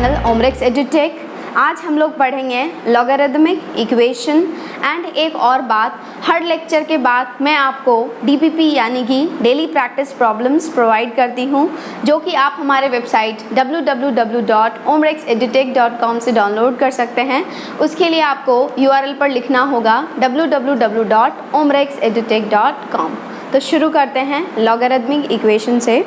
Channel ओमरेक्स एजुटेक। आज हम लोग पढ़ेंगे लॉगरिदमिक इक्वेशन एंड एक और बात, हर लेक्चर के बाद मैं आपको डीपीपी यानी कि डेली प्रैक्टिस प्रॉब्लम्स प्रोवाइड करती हूँ, जो कि आप हमारे वेबसाइट www.omrexedutech.com से डाउनलोड कर सकते हैं। उसके लिए आपको URL पर लिखना होगा www.omrexedutech.com। तो शुरू करते हैं लॉगरिदमिक इक्वेशन से।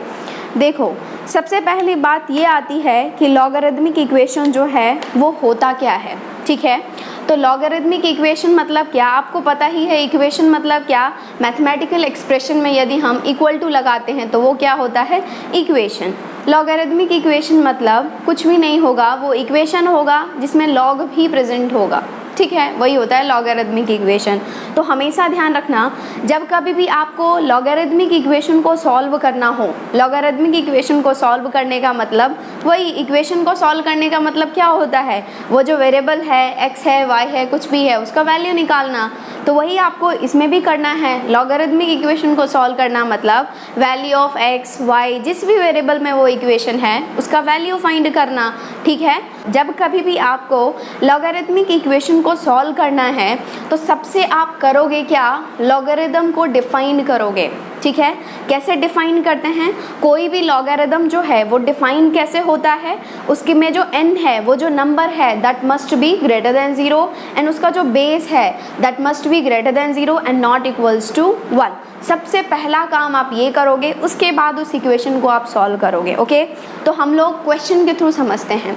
देखो, सबसे पहली बात ये आती है कि लॉगरिदमिक इक्वेशन जो है वो होता क्या है। ठीक है, तो लॉगरिदमिक इक्वेशन मतलब क्या, आपको पता ही है। इक्वेशन मतलब क्या, मैथमेटिकल एक्सप्रेशन में यदि हम इक्वल टू लगाते हैं तो वो क्या होता है, इक्वेशन। लॉगरिदमिक इक्वेशन मतलब कुछ भी नहीं होगा, वो इक्वेशन होगा जिसमें लॉग भी प्रेजेंट होगा। ठीक है, वही होता है लॉगरिदमिक इक्वेशन। तो हमेशा ध्यान रखना, जब कभी भी आपको लॉगरिदमिक इक्वेशन को सॉल्व करना हो, लॉगरिदमिक इक्वेशन को सॉल्व करने का मतलब वही, इक्वेशन को सॉल्व करने का मतलब क्या होता है, वो जो वेरिएबल है, x है, y है, कुछ भी है, उसका वैल्यू निकालना। तो वही आपको इसमें भी करना है। लॉगरिदमिक इक्वेशन को सॉल्व करना मतलब वैल्यू ऑफ x, y, जिस भी वेरिएबल में वो इक्वेशन है उसका वैल्यू फाइंड करना। ठीक है, जब कभी भी आपको लॉगरिदमिक इक्वेशन को सॉल्व करना है तो सबसे आप करोगे क्या, लॉगरिदम को डिफाइन करोगे। ठीक है, कैसे डिफाइन करते हैं, कोई भी लॉगरिदम जो है वो डिफाइन कैसे होता है, उसके में जो n है, वो जो नंबर है, that must be greater than 0 and उसका जो बेस है that must be greater than 0 and not equals to 1। सबसे पहला काम आप ये करोगे, उसके बाद उस इक्वेशन को आप सॉल्व करोगे। ओके, तो हम लोग क्वेश्चन के थ्रू समझते हैं।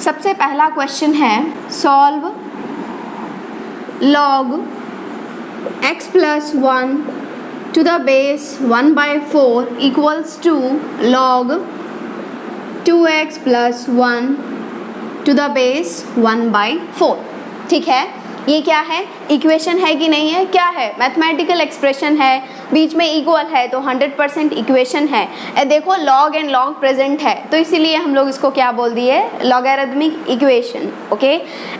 सबसे पहला क्वेश्चन है, solve log x plus 1 to the base 1/4 equals to log 2x plus 1 to the base 1/4। ठीक है, ये क्या है, इक्वेशन है कि नहीं है, क्या है, मैथमेटिकल एक्सप्रेशन है, बीच में इक्वल है तो 100% इक्वेशन है। देखो लॉग एंड लॉग प्रेजेंट है तो इसीलिए हम लोग इसको क्या बोल दिए, logarithmic equation. Okay,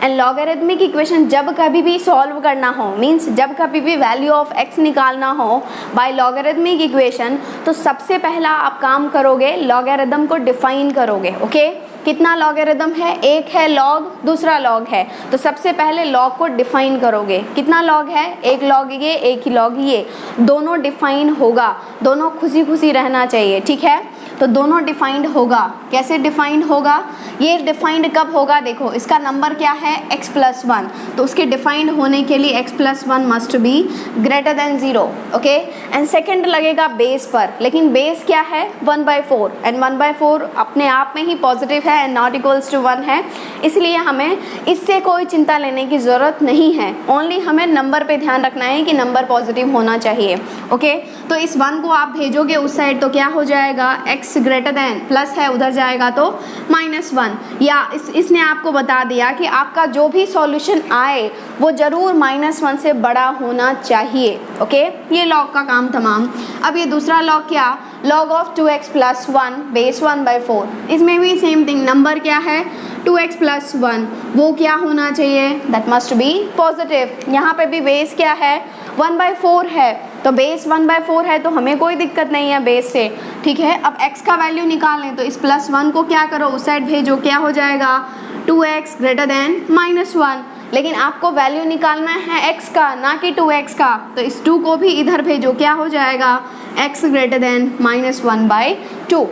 and logarithmic equation जब कभी भी सॉल्व करना हो, मींस जब कभी भी वैल्यू ऑफ x निकालना हो बाय लॉगरिदमिक इक्वेशन, तो सबसे पहला आप काम करोगे, लॉगरिदम को डिफाइन करोगे। ओके, कितना लॉगरिदम है, एक है लॉग, दूसरा लॉग है, तो सबसे पहले लॉग को डिफाइन करोगे। कितना लॉग है, एक लॉग ये, एक ही लॉग ये, दोनों डिफाइन होगा, दोनों खुशी खुशी रहना चाहिए। ठीक है, तो दोनों डिफाइंड होगा। कैसे डिफाइंड होगा, ये डिफाइंड कब होगा, देखो इसका नंबर क्या है x plus 1, तो उसके डिफाइंड होने के लिए x plus 1 must be greater than 0। Okay, and second लगेगा बेस पर, लेकिन बेस क्या है 1/4 एंड 1/4 अपने आप में ही पॉजिटिव है एंड नॉट इक्वल्स टू 1 है, इसलिए हमें इससे कोई चिंता लेने की ज़रूरत नहीं है। ओनली हमें नंबर पे ध्यान रखना है कि नंबर पॉजिटिव होना चाहिए। ओके, तो इस 1 को आप भेजोगे उस साइड तो क्या हो जाएगा, x ग्रेटर देन, प्लस है उधर जाएगा तो -1, या इसने आपको बता दिया कि आपका जो भी सॉल्यूशन आए वो ज़रूर -1 से बड़ा होना चाहिए। ओके, ये लॉग का काम तमाम। अब ये दूसरा लॉग क्या, log of 2x plus 1 base 1/4, इसमें भी सेम थिंग, नंबर क्या है 2x plus 1, वो क्या होना चाहिए, दैट मस्ट बी पॉजिटिव। यहाँ पे भी बेस क्या है 1/4 है, तो बेस 1/4 है तो हमें कोई दिक्कत नहीं है बेस से। ठीक है, अब x का वैल्यू निकालें तो इस +1 को क्या करो, उस साइड भेजो, क्या हो जाएगा 2x ग्रेटर देन -1, लेकिन आपको वैल्यू निकालना है x का, ना कि 2x का, तो इस 2 को भी इधर भेजो, क्या हो जाएगा x ग्रेटर देन -1/2।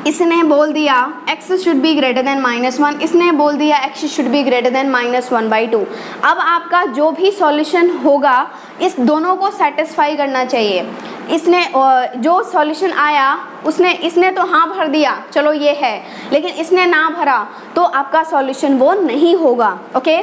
इसने बोल दिया x should be greater then -1, इसने बोल दिया x should be greater then -1/2। अब आपका जो भी सॉल्यूशन होगा इस दोनों को सेटिस्फाई करना चाहिए। इसने जो सॉल्यूशन आया इसने तो हाँ भर दिया, चलो ये है, लेकिन इसने ना भरा तो आपका सॉल्यूशन वो नहीं होगा। ओके,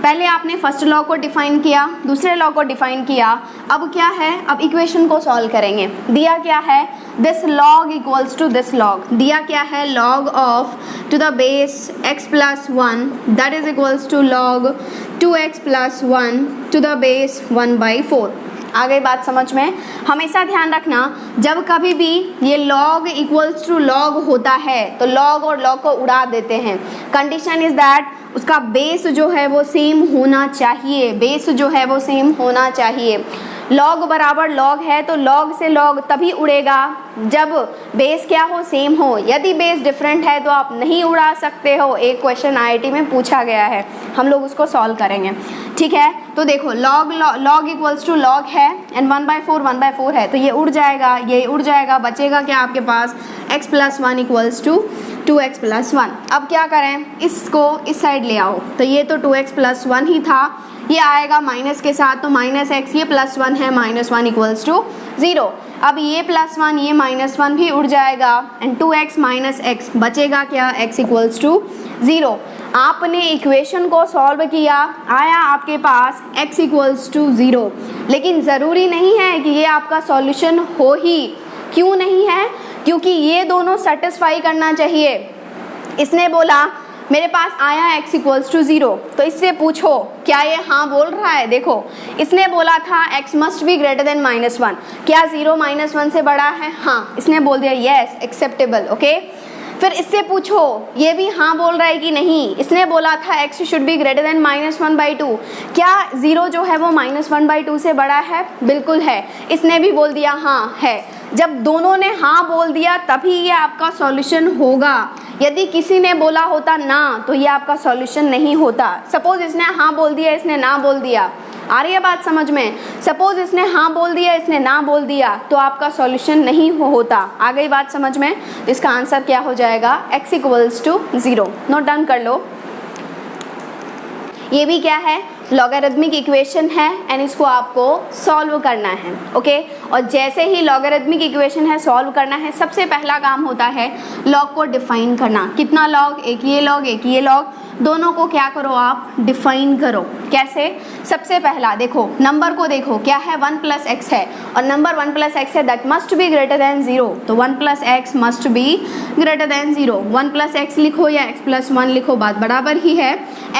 पहले आपने फर्स्ट लॉ को डिफाइन किया, दूसरे लॉ को डिफाइन किया, अब क्या है, अब इक्वेशन को सॉल्व करेंगे। दिया क्या है, this log equals to this log, दिया क्या है, log of to the base x plus 1 that is equals to log 2x plus 1 to the base 1/4। आ गई बात समझ में। हमेशा ध्यान रखना, जब कभी भी ये log इक्वल्स टू log होता है तो log और log को उड़ा देते हैं। कंडीशन इज दैट उसका बेस जो है वो सेम होना चाहिए, बेस जो है वो सेम होना चाहिए। लॉग बराबर लॉग है तो लॉग से लॉग तभी उड़ेगा जब बेस क्या हो, सेम हो। यदि बेस डिफरेंट है तो आप नहीं उड़ा सकते हो। एक क्वेश्चन आईआईटी में पूछा गया है, हम लोग उसको सॉल्व करेंगे, ठीक है। तो देखो लॉग इक्वल्स टू लॉग है एंड 1/4 है तो ये उड़ जाएगा, ये उड़ जाएगा, बचेगा क्या आपके पास x + 1 इक्वल्स टू 2x + 1। अब क्या करें, इसको इस साइड ले आओ, तो ये तो 2x + 1 ही था, ये आएगा माइनस के साथ तो -x, ये +1 है, -1 इक्वल्स टू 0। अब ये +1 ये -1 भी उड़ जाएगा एंड 2x - x बचेगा क्या, x इक्वल्स टू 0। आपने इक्वेशन को सॉल्व किया, आया आपके पास x इक्वल्स टू 0, लेकिन ज़रूरी नहीं है कि ये आपका सॉल्यूशन हो ही। क्यों नहीं है, क्योंकि ये दोनों सेटिस्फाई करना चाहिए। इसने बोला मेरे पास आया x इक्वल्स टू 0, तो इससे पूछो क्या ये हाँ बोल रहा है। देखो इसने बोला था x must be greater then -1, क्या 0 -1 से बड़ा है, हाँ, इसने बोल दिया येस एक्सेप्टेबल, ओके। फिर इससे पूछो ये भी हाँ बोल रहा है कि नहीं, इसने बोला था x should be greater then -1/2, क्या 0 जो है वो -1/2 से बड़ा है, बिल्कुल है, इसने भी बोल दिया हाँ है। जब दोनों ने हाँ बोल दिया तभी ये आपका सॉल्यूशन होगा। यदि किसी ने बोला होता ना तो ये आपका सॉल्यूशन नहीं होता। सपोज इसने हाँ बोल दिया, इसने ना बोल दिया, आ रही है बात समझ में। सपोज इसने हाँ बोल दिया, इसने ना बोल दिया, तो आपका सॉल्यूशन नहीं होता। आ गई बात समझ में। तो इसका आंसर क्या हो जाएगा, x equals to 0। Note down कर लो। ये भी क्या है, लॉगरिथमिक इक्वेशन है एंड इसको आपको सॉल्व करना है, ओके। और जैसे ही लॉगरिथमिक इक्वेशन है सॉल्व करना है, सबसे पहला काम होता है लॉग को डिफाइन करना। कितना लॉग, एक ये लॉग एक ये लॉग, दोनों को क्या करो आप डिफाइन करो। कैसे, सबसे पहला देखो नंबर को, देखो क्या है 1 + x है और नंबर 1 + x है, that must be greater than 0, तो 1 + x must be greater than 0। 1 + x लिखो या x + 1 लिखो, बात बराबर ही है,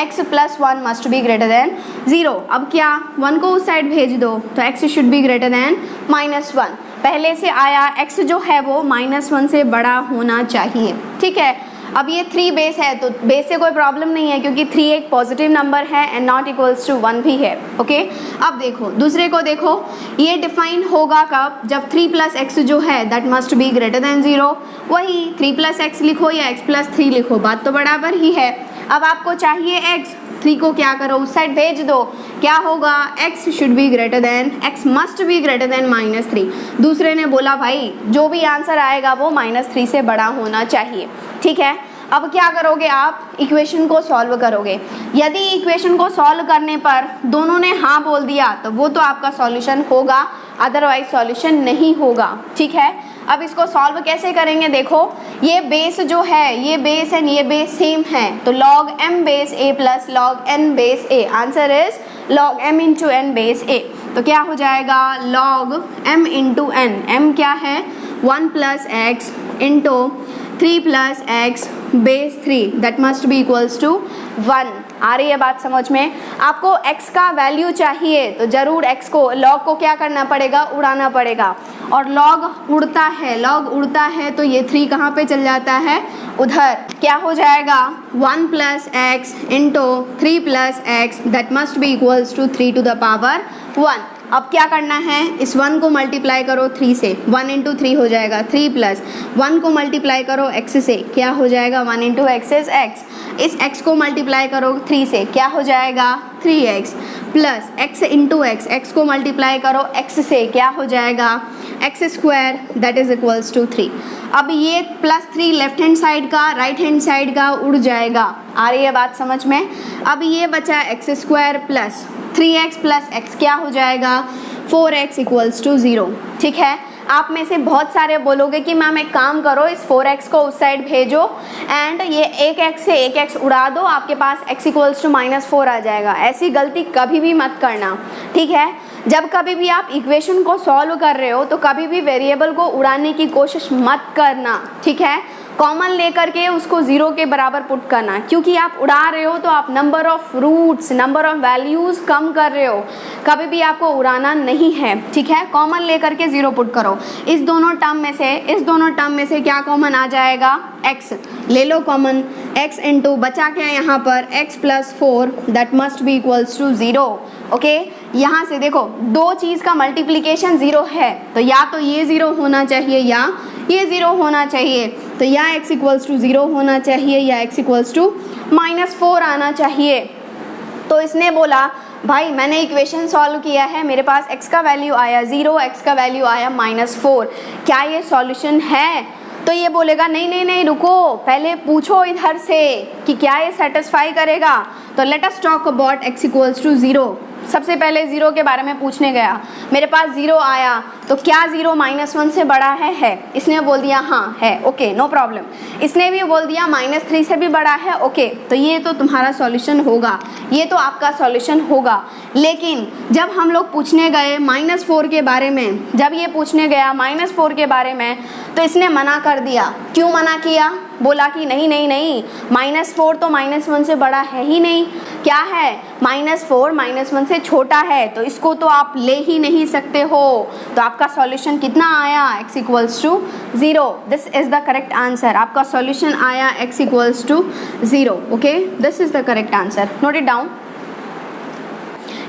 x + 1 must be greater than 0। अब क्या 1 को उस साइड भेज दो तो x should be greater then -1। पहले से आया x जो है वो -1 से बड़ा होना चाहिए, ठीक है। अब ये 3 बेस है तो बेस से कोई प्रॉब्लम नहीं है क्योंकि 3 एक पॉजिटिव नंबर है एंड नॉट इक्वल्स टू 1 भी है, ओके। अब देखो दूसरे को, देखो ये डिफाइन होगा कब, जब 3 + x जो है that must be greater than 0। वही 3 + x लिखो या x + 3 लिखो, बात तो बराबर ही है। अब आपको चाहिए x, 3 को क्या करो उस साइड भेज दो, क्या होगा, x should be greater then, x must be greater then -3। दूसरे ने बोला भाई जो भी आंसर आएगा वो -3 से बड़ा होना चाहिए, ठीक है। अब क्या करोगे आप, इक्वेशन को सॉल्व करोगे। यदि इक्वेशन को सॉल्व करने पर दोनों ने हाँ बोल दिया तो वो तो आपका सॉल्यूशन होगा, अदरवाइज सॉल्यूशन नहीं होगा, ठीक है। अब इसको सॉल्व कैसे करेंगे, देखो ये बेस जो है, ये बेस एंड ये बेस सेम है, तो log m base a plus log n base a, answer is log m into n base a। तो क्या हो जाएगा, log m into n, m क्या है 1 + x into 3 + x base 3, that must be equals to 1। आ रही है बात समझ में। आपको x का वैल्यू चाहिए तो जरूर x को, log को क्या करना पड़ेगा, उड़ाना पड़ेगा। और log उड़ता है, log उड़ता है तो ये 3 कहाँ पे चल जाता है, उधर। क्या हो जाएगा 1 + x into 3 + x, that must be equals to 3 to the power 1। अब क्या करना है, इस 1 को मल्टीप्लाई करो 3 से, 1 इंटू 3 हो जाएगा 3 + 1 को मल्टीप्लाई करो x से, क्या हो जाएगा 1 इंटू x इज x। इस x को मल्टीप्लाई करो 3 से, क्या हो जाएगा 3x plus x into x को मल्टीप्लाई करो x से, क्या हो जाएगा x² that is equals to 3। अब ये +3 लेफ्ट हैंड साइड का राइट हैंड साइड का उड़ जाएगा। आ रही है बात समझ में। अब ये बचा x² plus 3x plus x, क्या हो जाएगा 4x इक्वल्स टू 0, ठीक है। आप में से बहुत सारे बोलोगे कि मैम एक काम करो, इस 4x को उस साइड भेजो एंड ये 1x से 1x उड़ा दो, आपके पास x इक्वल्स टू -4 आ जाएगा। ऐसी गलती कभी भी मत करना, ठीक है। जब कभी भी आप इक्वेशन को सॉल्व कर रहे हो तो कभी भी वेरिएबल को उड़ाने की कोशिश मत करना, ठीक है। कॉमन लेकर के उसको 0 के बराबर पुट करना है, क्योंकि आप उड़ा रहे हो तो आप number of roots, number of values कम कर रहे हो, कभी भी आपको उड़ाना नहीं है, ठीक है। कॉमन लेकर के 0 पुट करो। इस दोनों टर्म में से क्या कॉमन आ जाएगा, x ले लो कॉमन, x इंटू बचा क्या यहाँ पर x plus 4 that must be equals to 0, okay. यहाँ से देखो दो चीज़ का मल्टीप्लिकेशन 0 है, तो या तो ये 0 होना चाहिए या ये 0 होना चाहिए, तो या x इक्वल्स टू 0 होना चाहिए या x इक्वल्स टू -4 आना चाहिए। तो इसने बोला भाई मैंने इक्वेशन सॉल्व किया है, मेरे पास x का वैल्यू आया 0, x का वैल्यू आया -4, क्या ये सॉल्यूशन है? तो ये बोलेगा नहीं नहीं नहीं रुको, पहले पूछो इधर से कि क्या ये सेटिस्फाई करेगा। तो let us talk about x equals to 0। सबसे पहले 0 के बारे में पूछने गया, मेरे पास 0 आया, तो क्या 0 -1 से बड़ा है? इसने बोल दिया हाँ है, ओके नो प्रॉब्लम। इसने भी बोल दिया -3 से भी बड़ा है, ओके। तो ये तो तुम्हारा सॉल्यूशन होगा, ये तो आपका सॉल्यूशन होगा। लेकिन जब हम लोग पूछने गए -4 के बारे में, जब ये पूछने गया -4 के बारे में, तो इसने मना कर दिया। क्यों मना किया? बोला कि नहीं नहीं नहीं, -4 तो -1 से बड़ा है ही नहीं, क्या है -4 -1 से छोटा है, तो इसको तो आप ले ही नहीं सकते हो। तो आपका सॉल्यूशन कितना आया, x equals to 0। This is the correct answer. आपका सॉल्यूशन आया x equals to 0, okay, this is the correct answer. Note it down.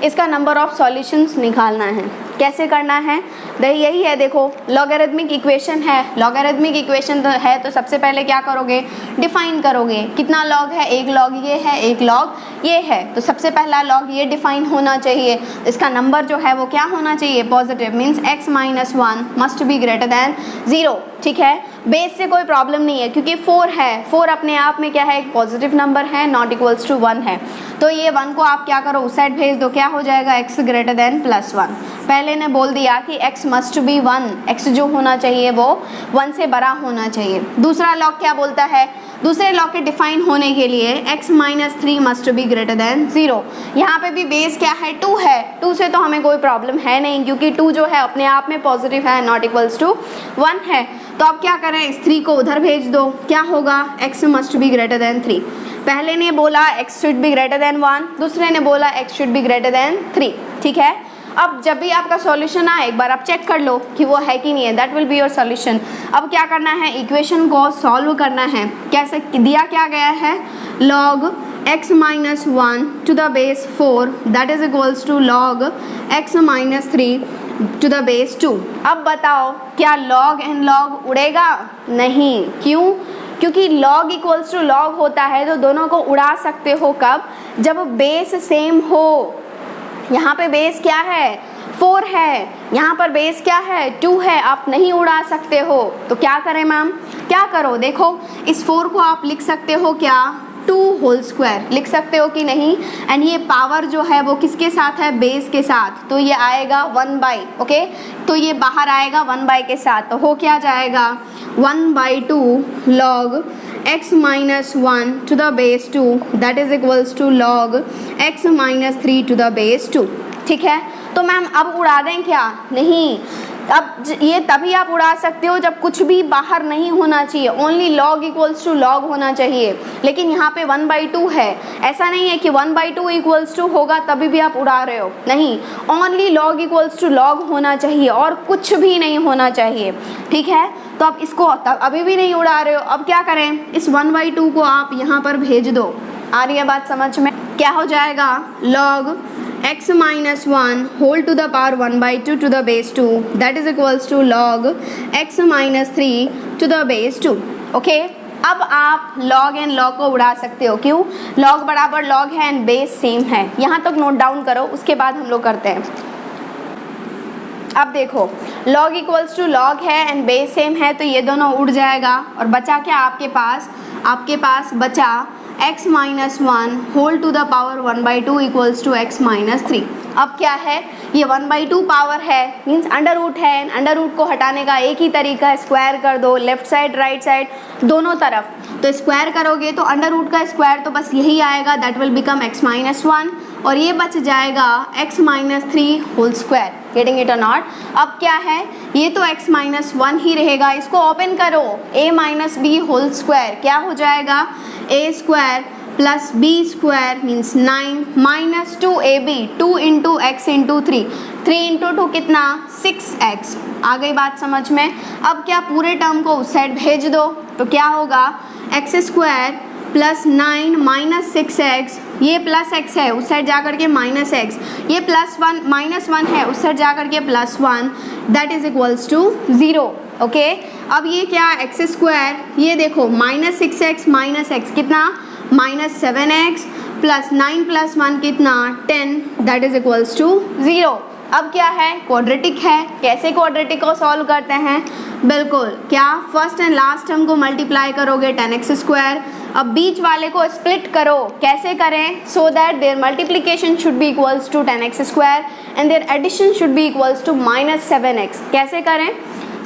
इसका नंबर ऑफ सॉल्यूशंस निकालना है। कैसे करना है? यही है, देखो लॉगरिथमिक इक्वेशन है, लॉगरिथमिक इक्वेशन तो है, तो सबसे पहले क्या करोगे, डिफाइन करोगे। कितना लॉग है, एक लॉग ये है, एक लॉग ये है, तो सबसे पहला लॉग ये डिफाइन होना चाहिए। इसका नंबर जो है वो क्या होना चाहिए, positive, means x - 1 must be greater than 0, ठीक है। बेस से कोई प्रॉब्लम नहीं है, क्योंकि 4 है, 4 अपने आप में क्या है, एक पॉजिटिव नंबर है, नॉट इक्वल्स टू 1 है। तो ये 1 को आप क्या करो, उस साइड भेज दो, क्या हो जाएगा, x ग्रेटर दैन +1। पहले ने बोल दिया कि x मस्ट बी 1, x जो होना चाहिए वो 1 से बड़ा होना चाहिए। दूसरा लॉग क्या बोलता है, दूसरे लॉग के डिफाइन होने के लिए x - 3 must be greater than 0। यहाँ पे भी बेस क्या है, 2 है, 2 से तो हमें कोई प्रॉब्लम है नहीं, क्योंकि 2 जो है अपने आप में पॉजिटिव है, नॉट इक्वल्स टू 1 है। तो अब क्या करें, इस 3 को उधर भेज दो, क्या होगा, x must be greater than 3। पहले ने बोला x should be greater than 1, दूसरे ने बोला x should be greater than 3, ठीक है। अब जब भी आपका सॉल्यूशन आए, एक बार आप चेक कर लो कि वो है कि नहीं है, that will be your solution. अब क्या करना है, इक्वेशन को सॉल्व करना है। कैसे दिया क्या गया है, log x - 1 to the base 4 that is equals to log x - 3 to the base 2। अब बताओ क्या log and log उड़ेगा? नहीं। क्यों? क्योंकि log इक्वल्स टू log होता है, तो दोनों को उड़ा सकते हो कब, जब बेस सेम हो। यहाँ पे बेस क्या है, 4 है, यहाँ पर बेस क्या है, 2 है, आप नहीं उड़ा सकते हो। तो क्या करें मैम, क्या करो, देखो इस 4 को आप लिख सकते हो क्या, 2 होल स्क्वायर लिख सकते हो कि नहीं। एंड ये पावर जो है वो किसके साथ है, बेस के साथ, तो ये आएगा 1/, ओके। तो ये बाहर आएगा 1/, के साथ, तो हो क्या जाएगा, 1/2 log x - 1 to the base 2 that is equals to log x - 3 to the base 2, ठीक है। तो मैम अब उड़ा दें क्या, नहीं, अब ये तभी आप उड़ा सकते हो जब कुछ भी बाहर नहीं होना चाहिए, only log equals to log होना चाहिए। लेकिन यहाँ पे 1/2 है, ऐसा नहीं है कि 1/2 इक्वल्स टू होगा तभी भी आप उड़ा रहे हो, नहीं, only log equals to log होना चाहिए और कुछ भी नहीं होना चाहिए, ठीक है। तो अब इसको अभी भी नहीं उड़ा रहे हो, अब क्या करें, इस 1/2 को आप यहाँ पर भेज दो। आ रही है बात समझ में? क्या हो जाएगा, log x - 1 whole to the power 1/2 to the base 2 that is equals to log x - 3 to the base 2, okay. अब आप log एंड log को उड़ा सकते हो, क्यों, log बराबर log है एंड बेस सेम है। यहाँ तक नोट डाउन करो, उसके बाद हम लोग करते हैं। अब देखो log इक्वल्स टू log है एंड बेस सेम है, तो ये दोनों उड़ जाएगा और बचा क्या आपके पास बचा x - 1 whole to the power 1/2 equals to x - 3। अब क्या है, ये 1/2 पावर है, मीन्स अंडर रूट है, अंडर रूट को हटाने का एक ही तरीका है, स्क्वायर कर दो, लेफ्ट साइड राइट साइड दोनों तरफ। तो स्क्वायर करोगे तो अंडर रूट का स्क्वायर तो बस यही आएगा, दैट विल बिकम x - 1, और ये बच जाएगा x - 3 whole square. Getting it और नॉट? अब क्या है, ये तो x माइनस 1 ही रहेगा, इसको ओपन करो, a minus b whole square क्या हो जाएगा, a square plus b square means 9 minus 2ab, 2 into x into 3, 3 into 2 कितना 6x। आ गई बात समझ में? अब क्या पूरे टर्म को उस साइड भेज दो तो क्या होगा, x square plus 9 minus 6x, ये प्लस x है उस साइड जा करके माइनस x, ये प्लस 1 माइनस 1 है उस साइड जा करके plus 1, that is equals to 0। Okay, अब ये क्या एक्स स्क्वायर, ये देखो माइनस 6x माइनस x कितना माइनस 7x प्लस 9 प्लस 1 कितना 10, दैट इज इक्वल्स टू 0। अब क्या है, क्वाड्रेटिक है। कैसे क्वाड्रेटिक को सॉल्व करते हैं, बिल्कुल क्या फर्स्ट एंड लास्ट टर्म को मल्टीप्लाई करोगे 10x स्क्वायर, अब बीच वाले को स्प्लिट करो, कैसे करें, so that their multiplication should be equals to 10x square and their addition should be equals to minus 7x। कैसे करें,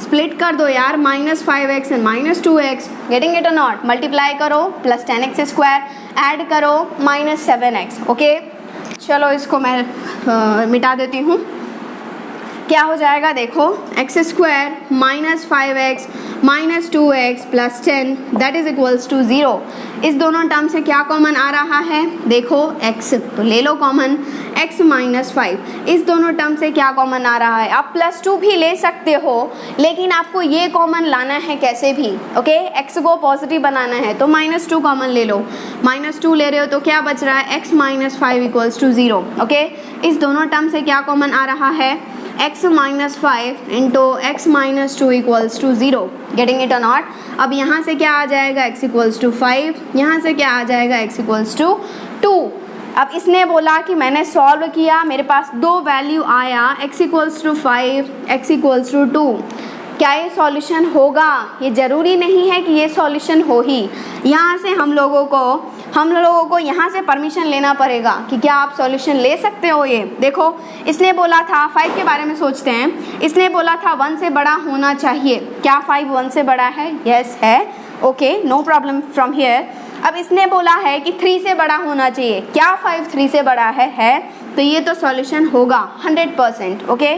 स्प्लिट कर दो यार, minus 5x and minus 2x, getting it और नॉट? मल्टीप्लाई करो प्लस 10x स्क्वायर, ऐड करो minus 7x। Okay, चलो इसको मैं मिटा देती हूँ। क्या हो जाएगा, देखो x square minus 5x minus 2x plus 10 that is equals to 0। इस दोनों टर्म से क्या कॉमन आ रहा है, देखो x तो ले लो कॉमन, x माइनस 5, इस दोनों टर्म से क्या कॉमन आ रहा है, आप प्लस 2 भी ले सकते हो लेकिन आपको ये कॉमन लाना है कैसे भी। ओके, x को पॉजिटिव बनाना है तो माइनस 2 कॉमन ले लो, माइनस 2 ले रहे हो तो क्या बच रहा है, x minus 5 equals to 0। Okay, इस दोनों टर्म से क्या कॉमन आ रहा है, x minus 5 into x minus 2 equals to 0, getting it और नॉट? अब यहाँ से क्या आ जाएगा, x इक्वल्स टू 5, यहाँ से क्या आ जाएगा, x इक्वल्स टू 2। अब इसने बोला कि मैंने सॉल्व किया, मेरे पास दो वैल्यू आया, x equals to 5, x equals to 2, क्या ये सॉल्यूशन होगा? ये ज़रूरी नहीं है कि ये सॉल्यूशन हो ही, यहाँ से हम लोगों को यहाँ से परमिशन लेना पड़ेगा कि क्या आप सॉल्यूशन ले सकते हो। ये देखो, इसने बोला था 5 के बारे में सोचते हैं, इसने बोला था 1 से बड़ा होना चाहिए, क्या 5 1 से बड़ा है? यस है। Okay, no problem from here. अब इसने बोला है कि 3 से बड़ा होना चाहिए, क्या 5 3 से बड़ा है? तो ये तो सॉल्यूशन होगा 100%। ओके,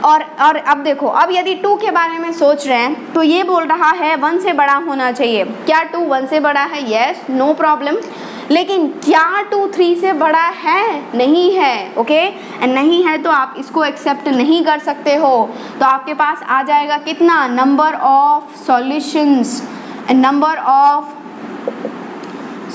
और अब देखो, अब यदि 2 के बारे में सोच रहे हैं तो ये बोल रहा है 1 से बड़ा होना चाहिए, क्या 2 1 से बड़ा है? Yes, no problem. लेकिन क्या 2 3 से बड़ा है? नहीं है। ओके, एंड नहीं है तो आप इसको एक्सेप्ट नहीं कर सकते हो, तो आपके पास आ जाएगा कितना, number of solutions, number of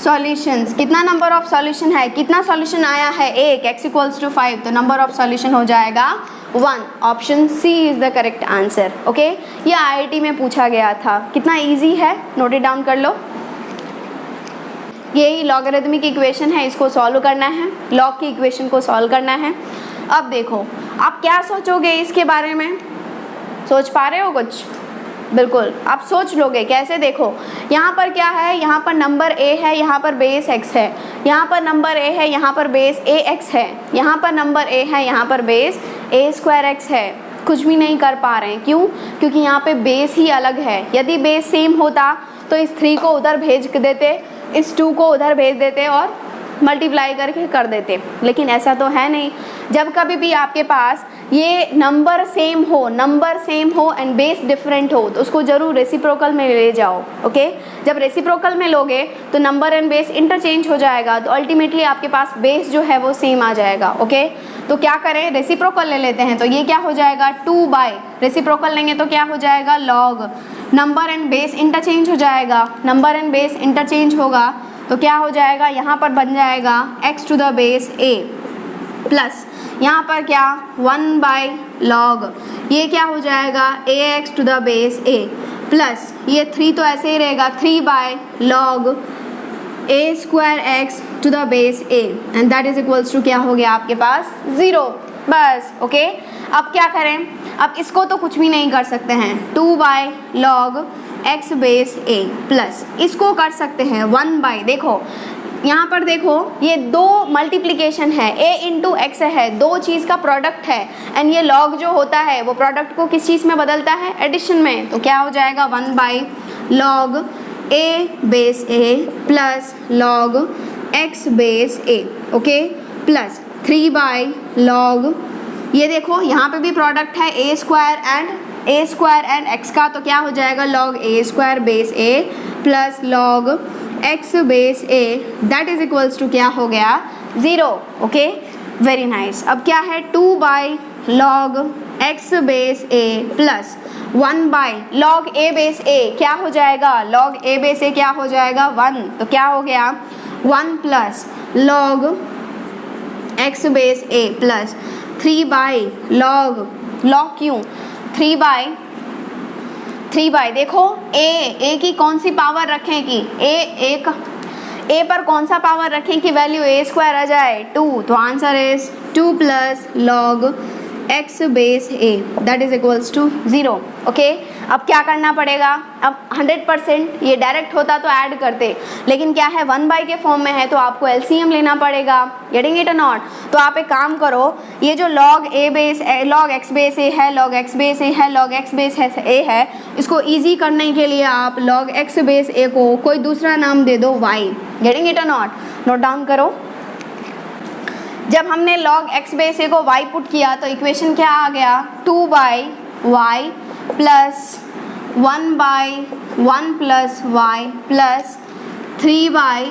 solutions, कितना नंबर ऑफ सॉल्यूशन है, कितना सॉल्यूशन आया है, 1, x इक्वल्स टू 5, तो नंबर ऑफ सॉल्यूशन हो जाएगा 1। Option C is the correct answer. Okay, ये IIT में पूछा गया था, कितना इजी है, नोट इट डाउन कर लो। यही लॉगरिथमिक इक्वेशन है, इसको सॉल्व करना है, लॉग की इक्वेशन को सॉल्व करना है। अब देखो, आप क्या सोचोगे इसके बारे में, सोच पा रहे हो कुछ? बिल्कुल, आप सोच लोगे कैसे, देखो यहाँ पर क्या है, यहाँ पर नंबर a है, यहाँ पर बेस x है, यहाँ पर नंबर a है, यहाँ पर बेस ax है, यहाँ पर नंबर a है, यहाँ पर बेस a स्क्वायर x है। कुछ भी नहीं कर पा रहे हैं, क्यों? क्योंकि यहाँ पे बेस ही अलग है। यदि बेस सेम होता तो इस 3 को उधर भेज देते, इस 2 को उधर भेज देते और मल्टीप्लाई करके कर देते, लेकिन ऐसा तो है नहीं। जब कभी भी आपके पास ये नंबर सेम हो एंड बेस डिफरेंट हो तो उसको जरूर रेसिप्रोकल में ले जाओ। ओके, जब रेसिप्रोकल में लोगे तो नंबर एंड बेस इंटरचेंज हो जाएगा, तो अल्टीमेटली आपके पास बेस जो है वो सेम आ जाएगा। ओके, तो क्या करें, रेसिप्रोकल ले लेते हैं, तो ये क्या हो जाएगा, 2 बाय, रेसिप्रोकल लेंगे तो क्या हो जाएगा, log, number and base interchange हो जाएगा, नंबर एंड बेस इंटरचेंज होगा तो क्या हो जाएगा, यहाँ पर बन जाएगा x to the base a plus यहाँ पर क्या 1 बाय लॉग, ये क्या हो जाएगा ax to the base a plus ये 3 तो ऐसे ही रहेगा 3 by log a square x to the base a and that is equals to क्या हो गया आपके पास 0, बस। ओके, अब क्या करें, अब इसको तो कुछ भी नहीं कर सकते हैं, 2 by log x base a plus इसको कर सकते हैं 1 बाय, देखो यहाँ पर देखो ये 2 मल्टीप्लिकेशन है, a इंटू एक्स है, 2 चीज़ का प्रोडक्ट है एंड ये लॉग जो होता है वो प्रोडक्ट को किस चीज़ में बदलता है, एडिशन में, तो क्या हो जाएगा 1 bye log a base a plus log x base a। Okay, plus 3 by log ये देखो यहाँ पे भी प्रोडक्ट है ए स्क्वायर एंड एक्स का, तो क्या हो जाएगा log a square base a plus log x base a that is equals to क्या हो गया 0। Okay, very nice. अब क्या है 2 by log x base a plus 1 by log a base a, क्या हो जाएगा लॉग ए बेस ए क्या हो जाएगा 1, तो क्या हो गया 1 plus log x base a plus 3 by log क्यों 3 बाई देखो ए की कौन सी पावर रखें कि ए पर कौन सा पावर रखें कि वैल्यू ए स्क्वायर आ जाए 2, तो answer is 2 plus log x base a that is equals to 0। Okay, अब क्या करना पड़ेगा, अब 100% ये डायरेक्ट होता तो ऐड करते, लेकिन क्या है 1 बाई के फॉर्म में है तो आपको एलसीएम लेना पड़ेगा। गेटिंग इट और नॉट? तो आप एक काम करो, ये जो लॉग एक्स बेस ए है, लॉग एक्स बेस ए है, लॉग एक्स बेस ए है, इसको ईजी करने के लिए आप लॉग एक्स बेस ए को कोई दूसरा नाम दे दो वाई। गेटिंग इट और नॉट? नोट डाउन करो। जब हमने log x बेस ए को y पुट किया तो इक्वेशन क्या आ गया 2 by y plus 1 by 1 plus y plus 3 by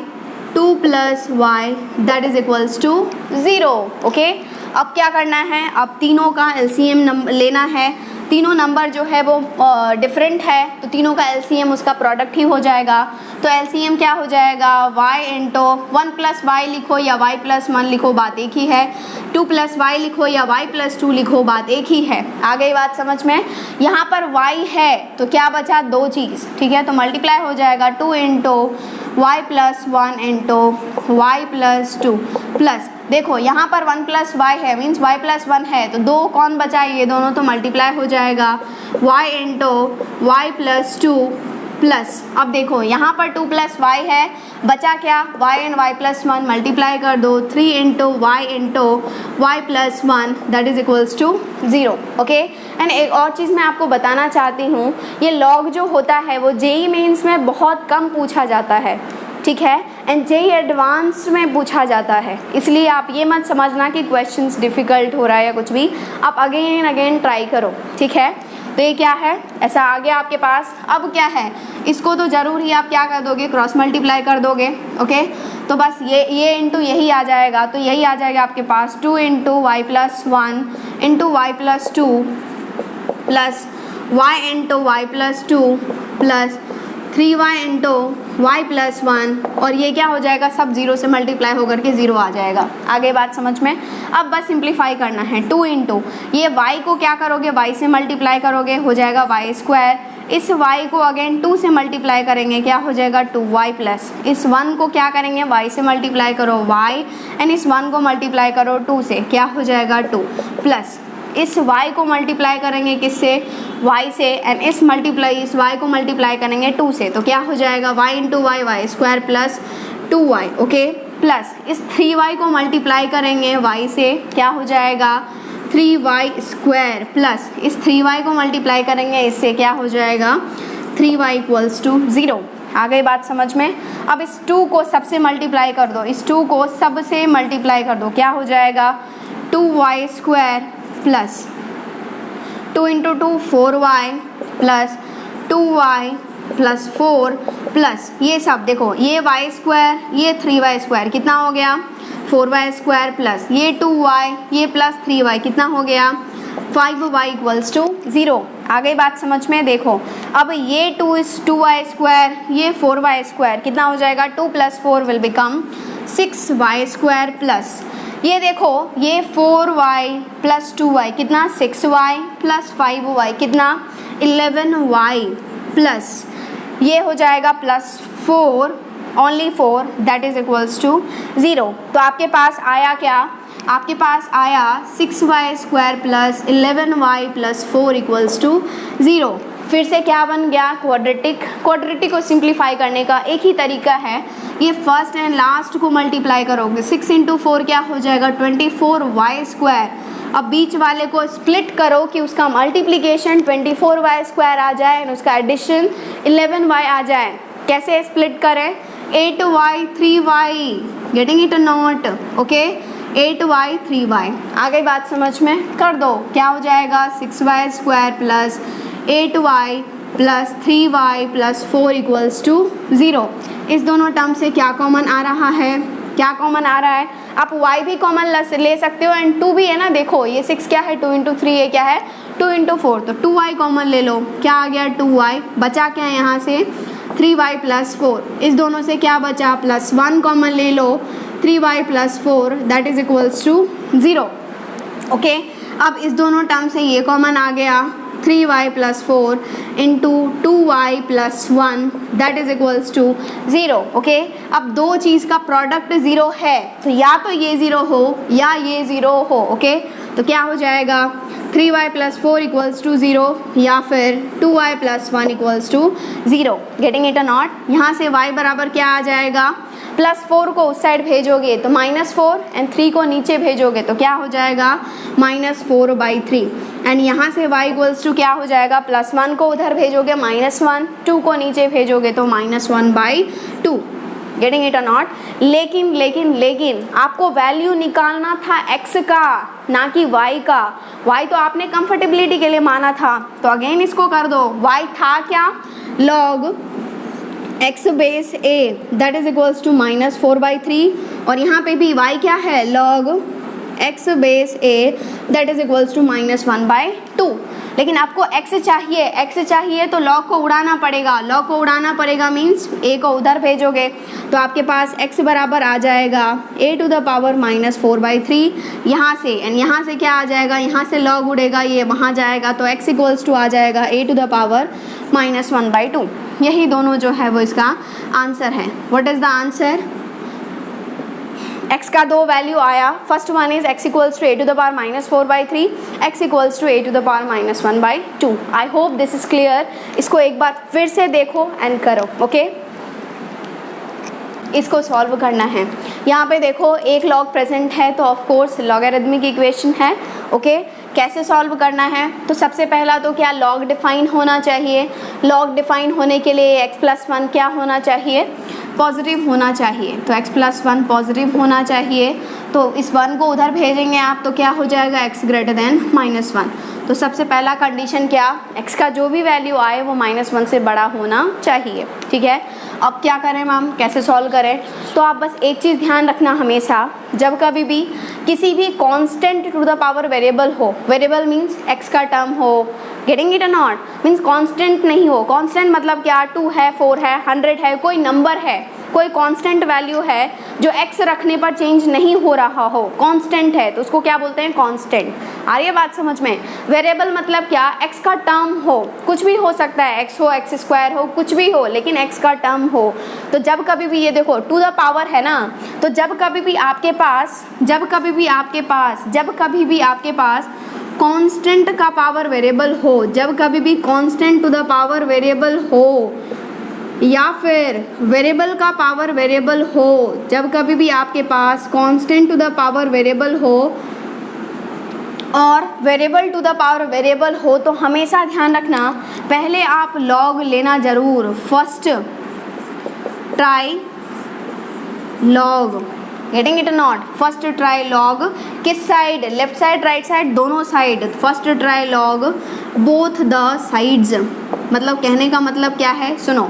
2 plus y that is equals to 0। Okay, अब क्या करना है, अब तीनों का एलसीएम लेना है। तीनों नंबर जो है वो डिफरेंट है, तो तीनों का एलसीएम उसका प्रोडक्ट ही हो जाएगा। तो एलसीएम क्या हो जाएगा y इंटू 1 प्लस वाई लिखो या y प्लस 1 लिखो, बात एक ही है। 2 प्लस वाई लिखो या y प्लस 2 लिखो, बात एक ही है। आ गई बात समझ में? यहाँ पर y है तो क्या बचा, 2 चीज़, ठीक है, तो मल्टीप्लाई हो जाएगा 2 into y plus 1 into y plus 2 plus देखो यहाँ पर 1 प्लस वाई है मीन्स y प्लस 1 है, तो 2 कौन बचा, ये दोनों तो मल्टीप्लाई हो जाएगा y into y plus 2 plus अब देखो यहाँ पर 2 प्लस वाई है, बचा क्या y and y plus 1 multiply कर दो 3 into y plus 1 that is equals to 0। Okay, and एक और चीज़ मैं आपको बताना चाहती हूँ, ये लॉग जो होता है वो जेईई मेंस में बहुत कम पूछा जाता है, ठीक है, एंड जेईई एडवांस्ड में पूछा जाता है, इसलिए आप ये मत समझना कि क्वेश्चंस डिफ़िकल्ट हो रहा है या कुछ भी, आप अगेन ट्राई करो, ठीक है। तो ये क्या है, ऐसा आ गया आपके पास। अब क्या है, इसको तो ज़रूर ही आप क्या कर दोगे, क्रॉस मल्टीप्लाई कर दोगे। ओके, तो बस ये इंटू यही आ जाएगा, तो यही आ जाएगा आपके पास 2 into y plus 1 into y plus 2 plus y into y plus 2 plus 3y into y plus 1 और ये क्या हो जाएगा, सब 0 से मल्टीप्लाई होकर के 0 आ जाएगा। आगे बात समझ में? अब बस सिंप्लीफाई करना है। 2 इंटू ये y को क्या करोगे, y से मल्टीप्लाई करोगे, हो जाएगा वाई स्क्वायर। इस y को अगेन 2 से मल्टीप्लाई करेंगे, क्या हो जाएगा 2y प्लस इस 1 को क्या करेंगे, y से मल्टीप्लाई करो y एंड इस 1 को मल्टीप्लाई करो 2 से, क्या हो जाएगा 2 प्लस इस y को मल्टीप्लाई करेंगे किससे, y से, एंड इस y को मल्टीप्लाई करेंगे 2 से, तो क्या हो जाएगा y into y square plus 2y। Okay, plus इस 3y को मल्टीप्लाई करेंगे y से, क्या हो जाएगा 3y स्क्वायर प्लस इस 3y को मल्टीप्लाई करेंगे इससे, क्या हो जाएगा 3y इक्वल्स टू 0। आ गई बात समझ में? अब इस 2 को सबसे मल्टीप्लाई कर दो, इस 2 को सबसे मल्टीप्लाई कर दो, क्या हो जाएगा 2y square plus 2 into 2 4y plus 2y plus 4 plus ये सब देखो, ये y स्क्वायर ये 3y स्क्वायर कितना हो गया 4y स्क्वायर प्लस ये 2y ये प्लस 3y कितना हो गया 5y इक्वल्स टू 0। आ गई बात समझ में? देखो अब ये 2 इस 2y स्क्वायर ये 4y स्क्वायर कितना हो जाएगा, 2 plus 4 will become 6y square plus ये देखो ये 4y प्लस 2y कितना 6y प्लस 5y कितना 11y प्लस ये हो जाएगा plus 4 only 4 that is equals to 0। तो आपके पास आया क्या, आपके पास आया 6y square plus 11y plus 4 equals to 0। फिर से क्या बन गया, क्वाड्रेटिक को सिंप्लीफाई करने का एक ही तरीका है, ये फर्स्ट एंड लास्ट को मल्टीप्लाई करोगे, 6 इंटू 4 क्या हो जाएगा 24y स्क्वायर। अब बीच वाले को स्प्लिट करो कि उसका मल्टीप्लिकेशन 24y स्क्वायर आ जाए और उसका एडिशन 11y आ जाए। कैसे स्प्लिट करें, 8y 3y, getting it not? Okay, 8y 3y। आ गई बात समझ में? कर दो, क्या हो जाएगा 6y square plus 8y plus 3y plus 4 equals to 0। इस दोनों टर्म से क्या कॉमन आ रहा है? क्या कॉमन आ रहा है? आप y भी कॉमन ले सकते हो एंड 2 भी है ना। देखो ये 6 क्या है, 2 इंटू 3 ये क्या है 2 इंटू 4, तो 2y कॉमन ले लो। क्या आ गया 2y, बचा क्या है यहाँ से 3y प्लस 4। इस दोनों से क्या बचा प्लस 1 कॉमन ले लो, 3y plus 4 that is equals to 0। Okay, अब इस दोनों टर्म से ये कॉमन आ गया 3y plus 4 into 2y plus 1 that is equals to 0। Okay, अब दो चीज़ का प्रोडक्ट 0 है तो या तो ये 0 हो या ये 0 हो। ओके, तो क्या हो जाएगा 3y प्लस 4 इक्वल्स टू 0 या फिर 2y plus 1 equals to 0। Getting it और नॉट? यहाँ से y बराबर क्या आ जाएगा, प्लस 4 को उस साइड भेजोगे तो -4 एंड 3 को नीचे भेजोगे तो क्या हो जाएगा -4/3 एंड यहाँ से y इक्वल्स टू क्या हो जाएगा, +1 को उधर भेजोगे -1, 2 को नीचे भेजोगे तो -1/2। गेटिंग इट और नॉट? लेकिन आपको वैल्यू निकालना था x का ना कि y का। y तो आपने कंफर्टेबिलिटी के लिए माना था, तो अगेन इसको कर दो। y था क्या, log x base a that is equals to -4/3 और यहाँ पे भी y क्या है log x base a that is equals to -1/2। लेकिन आपको x चाहिए तो log को उड़ाना पड़ेगा, मीन्स a को उधर भेजोगे तो आपके पास x बराबर आ जाएगा a टू द पावर -4/3 यहाँ से एंड यहाँ से क्या आ जाएगा, यहाँ से log उड़ेगा ये वहाँ जाएगा तो x इक्वल्स टू आ जाएगा a टू द पावर -1/2। यही दोनों जो है वो इसका आंसर है। What is the answer? x का दो वैल्यू आया, first one is x equals to a to the power -4/3, x equals to a to the power -1/2। I hope this is clear. इसको एक बार फिर से देखो एंड करो। ओके, इसको सॉल्व करना है। यहाँ पे देखो एक लॉग प्रेजेंट है तो ऑफ कोर्स लॉगरिथमिक इक्वेशन है। ओके, कैसे सॉल्व करना है? तो सबसे पहला तो क्या लॉग डिफाइन होना चाहिए। लॉग डिफाइन होने के लिए x+1 क्या होना चाहिए, पॉजिटिव होना चाहिए। तो x+1 पॉजिटिव होना चाहिए, तो इस 1 को उधर भेजेंगे आप तो क्या हो जाएगा x ग्रेटर देन -1। तो सबसे पहला कंडीशन क्या, x का जो भी वैल्यू आए वो -1 से बड़ा होना चाहिए। ठीक है, अब क्या करें मैम, कैसे सॉल्व करें? तो आप बस एक चीज़ ध्यान रखना हमेशा, जब कभी भी किसी भी constant to the power variable हो, वेरिएबल मीन्स x का टर्म हो, गेटिंग इट और नॉट, मीन्स कांस्टेंट नहीं हो। कांस्टेंट मतलब क्या, 2 है, 4 है, 100 है, कोई नंबर है, कोई कांस्टेंट वैल्यू है जो x रखने पर चेंज नहीं हो रहा हो, कांस्टेंट है तो उसको क्या बोलते हैं, कांस्टेंट। आ रही है बात समझ में? वेरिएबल मतलब क्या, x का टर्म हो, कुछ भी हो सकता है, x हो, x² हो, कुछ भी हो, लेकिन x का टर्म हो। तो जब कभी भी ये देखो टू द पावर है ना, तो जब कभी भी आपके पास कांस्टेंट का पावर वेरिएबल हो, जब कभी भी constant to the power variable हो या फिर वेरिएबल का पावर वेरिएबल हो, जब कभी भी आपके पास constant to the power variable हो और variable to the power variable हो, तो हमेशा ध्यान रखना पहले आप लॉग लेना जरूर, first try log. Getting it not? First try log किस side, left side right side दोनों साइड। First try log both the sides. मतलब कहने का मतलब क्या है, सुनो,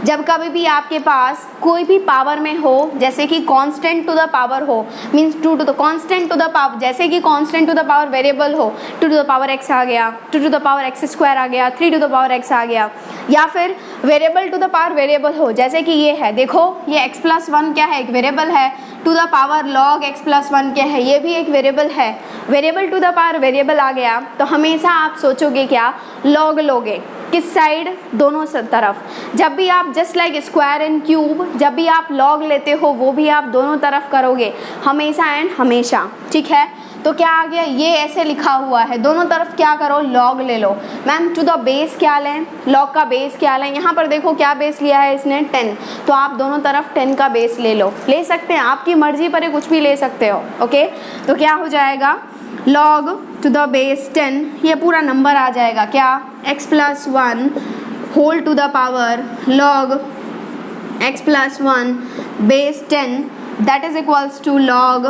जब कभी भी आपके पास कोई भी पावर में हो, जैसे कि कांस्टेंट टू द पावर हो, means 2 to the constant to the power, जैसे कि constant to the power variable हो, 2 टू द पावर x आ गया, 2 टू द पावर x² आ गया, 3 टू द पावर x आ गया, या फिर variable to the power variable हो, जैसे कि ये है, देखो ये x+1 क्या है, एक वेरिएबल है, to the power log x+1 क्या है, ये भी एक वेरिएबल है। Variable to the power variable आ गया तो हमेशा आप सोचोगे क्या, लॉग लोगे, किस साइड, दोनों तरफ। जब भी आप just like square and cube, जब भी आप लॉग लेते हो वो भी आप दोनों तरफ करोगे, हमेशा एंड हमेशा। ठीक है, तो क्या आ गया, ये ऐसे लिखा हुआ है, दोनों तरफ क्या करो, लॉग ले लो। मैम टू द बेस क्या लें, लॉग का बेस क्या लें? यहाँ पर देखो क्या बेस लिया है इसने, 10, तो आप दोनों तरफ 10 का बेस ले लो, ले सकते हैं, आपकी मर्जी पर कुछ भी ले सकते हो। ओके, तो क्या हो जाएगा, log टू द बेस 10, ये पूरा नंबर आ जाएगा क्या, x+1 whole to the power log x+1 base 10 that is equals to log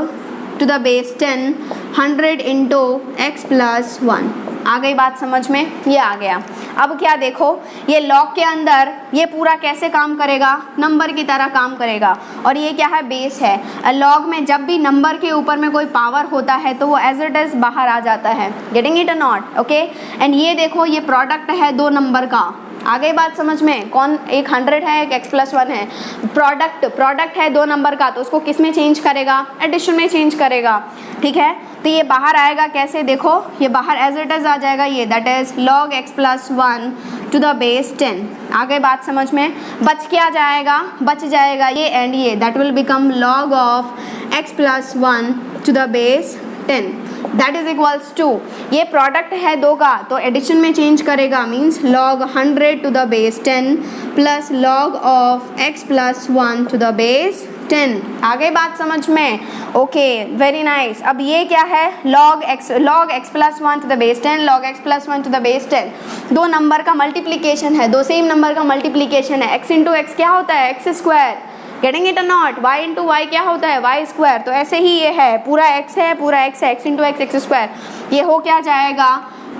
to the base 10, 100 into x plus 1। आ गई बात समझ में? ये आ गया। अब क्या देखो, ये लॉग के अंदर ये पूरा कैसे काम करेगा? नंबर की तरह काम करेगा। और ये क्या है? बेस है। लॉग में जब भी नंबर के ऊपर में कोई पावर होता है तो वो एज इट इज बाहर आ जाता है। गेटिंग इट और नॉट? ओके। एंड ये देखो, ये प्रोडक्ट है दो नंबर का। आ गई बात समझ में? कौन? एक 100 है, एक x प्लस 1 है। प्रोडक्ट है दो नंबर का, तो उसको किस में चेंज करेगा? एडिशन में चेंज करेगा। ठीक है, तो ये बाहर आएगा कैसे? देखो, ये बाहर एज इट इज आ जाएगा, ये that is log x plus 1 to the base 10। आ गई बात समझ में? बच क्या जाएगा? बच जाएगा ये एंड ये, that will become log of x plus 1 to the base 10, that is equals to, ये प्रोडक्ट है दो का तो एडिशन में चेंज करेगा, means log 100 to the base 10 plus log of x plus 1 to the base 10। आ गई बात समझ में? Okay, very nice. अब ये क्या है? log x plus 1 to the base 10, log x plus 1 to the base 10। दो नंबर का मल्टीप्लीकेशन है, दो सेम नंबर का मल्टीप्लीकेशन है। x इंटू एक्स क्या होता है? X square. गेटिंग इट और नॉट? y इंटू वाई क्या होता है? Y square. तो ऐसे ही ये है, पूरा x है, पूरा x है, x into x, x square. ये हो क्या जाएगा?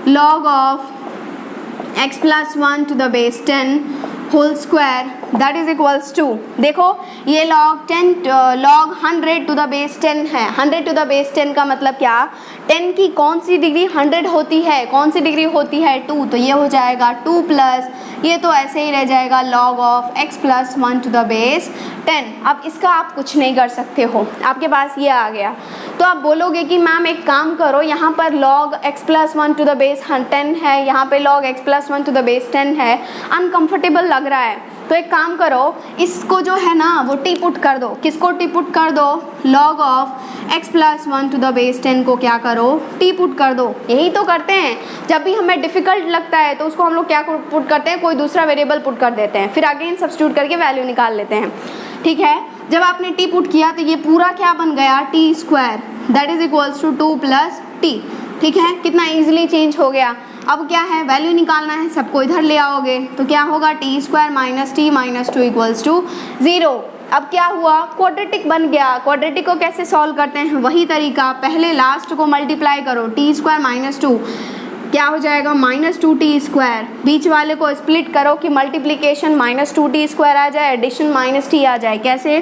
log of x plus 1 to the base 10 whole square, that is equals to, देखो ये log 100 टू द बेस 10 है। 100 टू द बेस 10 का मतलब क्या? 10 की कौन सी डिग्री 100 होती है? कौन सी डिग्री होती है? 2। तो ये हो जाएगा 2 प्लस, ये तो ऐसे ही रह जाएगा log of x plus 1 to the base 10। अब इसका आप कुछ नहीं कर सकते हो, आपके पास ये आ गया। तो आप बोलोगे कि मैम एक काम करो, यहाँ पर log x plus 1 to the base 10 है, यहाँ पे log x plus 1 to the base 10 है, अनकम्फर्टेबल लग रहा है। तो एक काम करो, इसको जो है ना वो टी पुट कर दो। किसको टी पुट कर दो? log of x plus 1 to the base 10 को क्या करो? टी पुट कर दो। यही तो करते हैं, जब भी हमें डिफिकल्ट लगता है तो उसको हम लोग क्या पुट करते हैं? कोई दूसरा वेरिएबल पुट कर देते हैं, फिर अगेन सब्स्टिट्यूट करके वैल्यू निकाल लेते हैं। ठीक है, जब आपने टी पुट किया तो ये पूरा क्या बन गया? T square, that is equals to 2 plus t. ठीक है, कितना इजीली चेंज हो गया। अब क्या है? वैल्यू निकालना है, सबको इधर ले आओगे तो क्या होगा? T square minus t minus 2 equals to 0। अब क्या हुआ? क्वाड्रेटिक बन गया। क्वाड्रेटिक को कैसे सॉल्व करते हैं? वही तरीका, पहले लास्ट को मल्टीप्लाई करो, टी स्क्वायर माइनस 2 क्या हो जाएगा? Minus 2t square. बीच वाले को स्प्लिट करो कि मल्टीप्लीकेशन माइनस 2t स्क्वायर आ जाए, एडिशन माइनस t आ जाए। कैसे?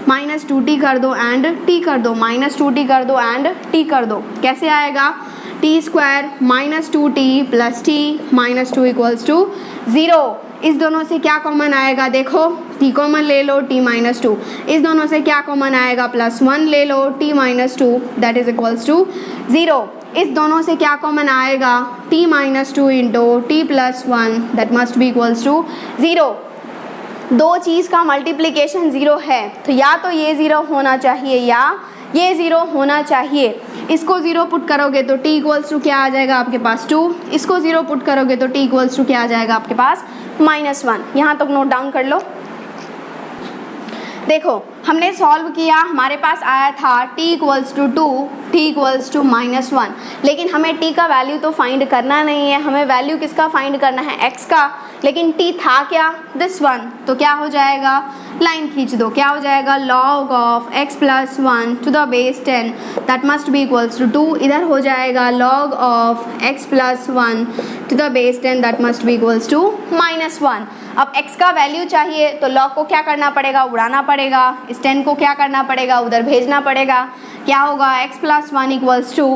माइनस 2t कर दो एंड t कर दो, माइनस 2t कर दो एंड t कर दो। कैसे आएगा? T square minus 2t plus t minus 2 equals to 0। इस दोनों से क्या कॉमन आएगा? देखो, t कॉमन ले लो, t माइनस 2। इस दोनों से क्या कॉमन आएगा? प्लस 1 ले लो, t minus 2 that is equals to 0। इस दोनों से क्या कॉमन आएगा? t minus 2 into t plus 1 that must be equals to 0। दो चीज़ का मल्टीप्लीकेशन 0 है, तो या तो ये 0 होना चाहिए या ये 0 होना चाहिए। इसको 0 पुट करोगे तो t इक्वल्स टू क्या आ जाएगा आपके पास? 2। इसको 0 पुट करोगे तो t इक्वल्स टू क्या आ जाएगा आपके पास? -1। यहाँ तक नोट डाउन कर लो। देखो, हमने सॉल्व किया, हमारे पास आया था t equals to 2, t equals to -1। लेकिन हमें t का वैल्यू तो फाइंड करना नहीं है, हमें वैल्यू किसका फाइंड करना है? x का। लेकिन t था क्या? This one. तो क्या हो जाएगा? लाइन खींच दो, क्या हो जाएगा? log of x plus 1 to the base 10 that must be equals to 2। इधर हो जाएगा log of x plus 1 to the base 10 that must be equals to -1। अब x का वैल्यू चाहिए तो log को क्या करना पड़ेगा? उड़ाना पड़ेगा। इस 10 को क्या करना पड़ेगा? उधर भेजना पड़ेगा। क्या होगा? x plus 1 equals to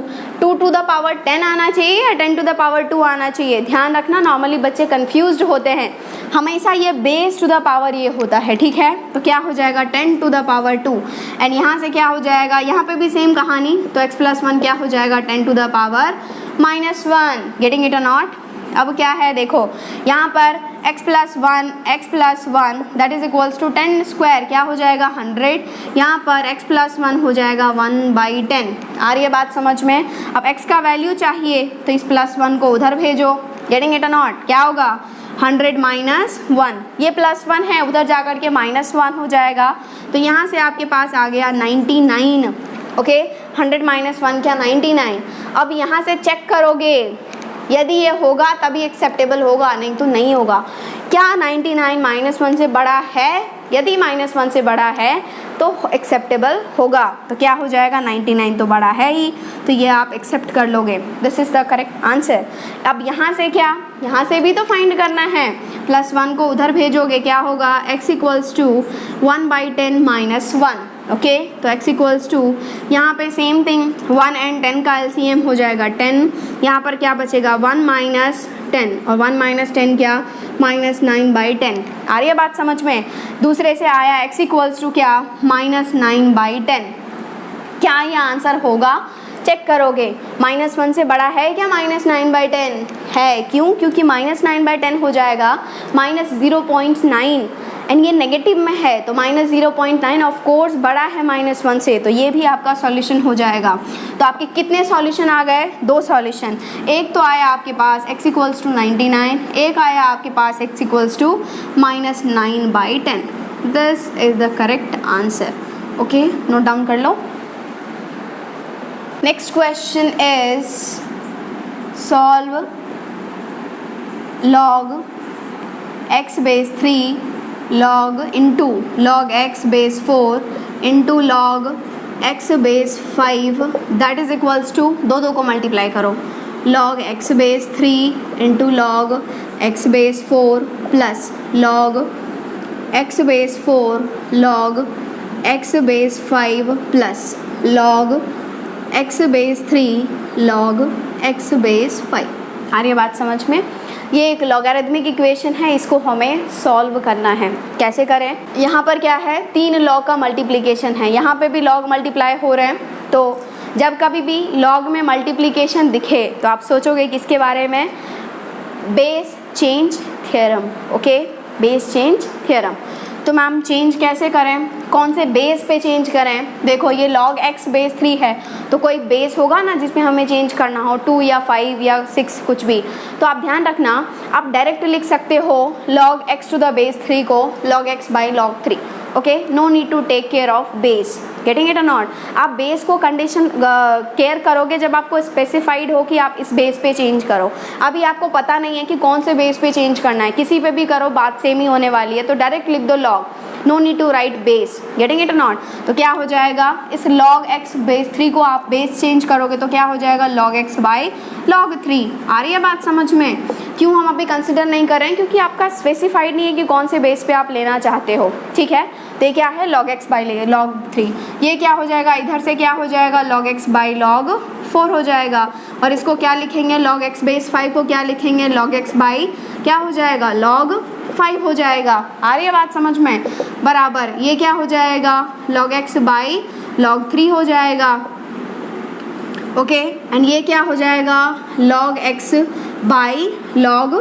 2 to the power 10 आना चाहिए या 10 टू द पावर 2 आना चाहिए? ध्यान रखना, नॉर्मली बच्चे कंफ्यूज्ड होते हैं, हमेशा ये बेस टू द पावर ये होता है। ठीक है, तो क्या हो जाएगा? 10 टू द पावर 2 एंड यहाँ से क्या हो जाएगा? यहाँ पे भी सेम कहानी, तो x प्लस 1 क्या हो जाएगा? 10 to the power -1। Getting it और नॉट? अब क्या है? देखो, यहाँ पर x plus 1 that is equals to 10 square क्या हो जाएगा? 100। यहाँ पर x प्लस 1 हो जाएगा 1/10। आ रही है बात समझ में? अब x का वैल्यू चाहिए तो इस प्लस 1 को उधर भेजो। गेटिंग इट और नॉट? क्या होगा? 100 माइनस 1, ये प्लस 1 है, उधर जाकर के -1 हो जाएगा। तो यहाँ से आपके पास आ गया 99। ओके, 100 माइनस 1 क्या? 99। अब यहाँ से चेक करोगे, यदि ये होगा तभी एक्सेप्टेबल होगा, नहीं तो नहीं होगा। क्या 99 -1 से बड़ा है? यदि -1 से बड़ा है तो एक्सेप्टेबल होगा। तो क्या हो जाएगा, 99 तो बड़ा है ही, तो ये आप एक्सेप्ट कर लोगे। This is the correct answer. अब यहाँ से क्या, यहाँ से भी तो फाइंड करना है, +1 को उधर भेजोगे, क्या होगा, x इक्वल्स टू 1/10 - 1। ओके, तो x इक्वल्स टू, यहाँ पे सेम थिंग, 1 and 10 का LCM हो जाएगा 10, यहाँ पर क्या बचेगा 1 - 10, और 1 - 10 क्या, -9/10। आ रही है बात समझ में। दूसरे से आया x इक्वल्स टू क्या, -9/10। क्या ये आंसर होगा, चेक करोगे, -1 से बड़ा है क्या -9/10 है, क्यों, क्योंकि -9/10 हो जाएगा -0.9 एंड ये नेगेटिव में है, तो -0.9 ऑफ कोर्स बड़ा है -1 से, तो ये भी आपका सॉल्यूशन हो जाएगा। तो आपके कितने सॉल्यूशन आ गए, 2 सॉल्यूशन। एक तो आया आपके पास x इक्वल्स टू 99, एक आया आपके पास x equals to -9/10। This is the correct answer. Okay, note down कर लो। Next question is solve log x/3 log into log x/4 into log x/5 that is equals to, दो को multiply करो, log x/3 into log x/4 plus log x/4 log x/5 plus log x/3 log x/5। आ रही है बात समझ में। ये एक लॉगरिथमिक इक्वेशन है, इसको हमें सॉल्व करना है। कैसे करें, यहाँ पर क्या है, 3 लॉग का मल्टीप्लिकेशन है, यहाँ पे भी लॉग मल्टीप्लाई हो रहे हैं। तो जब कभी भी लॉग में मल्टीप्लिकेशन दिखे तो आप सोचोगे किसके बारे में, base change theorem. Okay, base change theorem. तो मैम चेंज कैसे करें, कौन से बेस पे चेंज करें। देखो ये log x/3 है, तो कोई बेस होगा ना जिसमें हमें चेंज करना हो, 2 या 5 या 6 कुछ भी। तो आप ध्यान रखना, आप डायरेक्ट लिख सकते हो log x⁻³ को log x/log 3। Okay, no need to take care of base, getting it और नॉट। आप बेस को कंडीशन केयर करोगे जब आपको स्पेसिफाइड हो कि आप इस बेस पे चेंज करो। अभी आपको पता नहीं है कि कौन से बेस पे चेंज करना है, किसी पे भी करो बात सेम ही होने वाली है, तो डायरेक्ट लिख दो log, no need to write base, getting it और नॉट। तो क्या हो जाएगा, इस log x/3 को आप बेस चेंज करोगे तो क्या हो जाएगा log x/log 3। आ रही है बात समझ में। क्यों हम अभी कंसिडर नहीं कर रहे हैं, क्योंकि आपका स्पेसिफाइड नहीं है कि कौन से बेस पे आप लेना चाहते हो। ठीक है, तो ये क्या है log x/log 3। ये क्या हो जाएगा, इधर से क्या हो जाएगा log x/log 4 हो जाएगा, और इसको क्या लिखेंगे log x/5 को क्या लिखेंगे log x/ क्या हो जाएगा log 5 हो जाएगा। आ रही है बात समझ में। बराबर ये क्या हो जाएगा log x/log 3 हो जाएगा। ओके, एंड ये क्या हो जाएगा log x/log